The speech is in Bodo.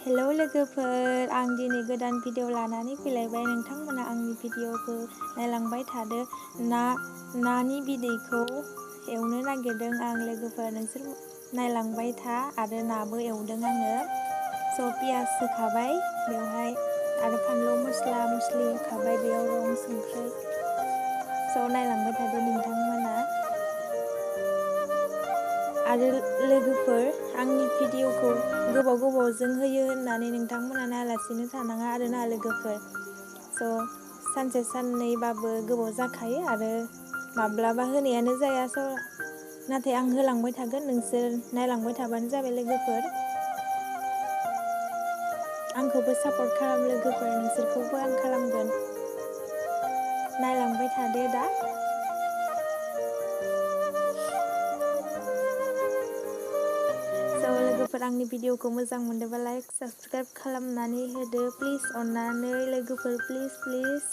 हेलौ लोगोफोर, आं दिनै गोदान भिडिअ लानानै फैलायबाय। नोंथांमोना आंनि भिडिअखौ नायलांबाय थादो। नानि बिदैखौ एवनो नागिरदों आं लोगोफोर, नोंसोर नायलांबाय था। आरो नाबो एवदों आङो। पियास होखाबाय बेवहाय आरो फानलु मस्ला मस्लि होखाबाय, बेयाव रं संख्रै। नायलांबाय थादो नोंथांमोना। आरो लोगोफोर, आंनि भिडिअखौ गोबावजों होयो होननानै नोंथांमोना नायालासिनो थानाङा आरोना लोगोफोर। सानसे साननैबाबो गोबाव जाखायो आरो माब्लाबा होनायानो जाया। नाथाय आं होलांबाय थागोन, नोंसोर नायलांबाय थाबानो जाबाय लोगोफोर। आंखौबो सापर्ट खालाम लोगोफोर, नोंसोरखौबो आं खालामगोन। नायलांबाय थादो दा। लोगोफोर, आंनि भिडिअखौ मोजां मोनदोंबा लाइक साबस्क्राइब खालामनानै होदो प्लिज, अननानै लोगोफोर, प्लिज।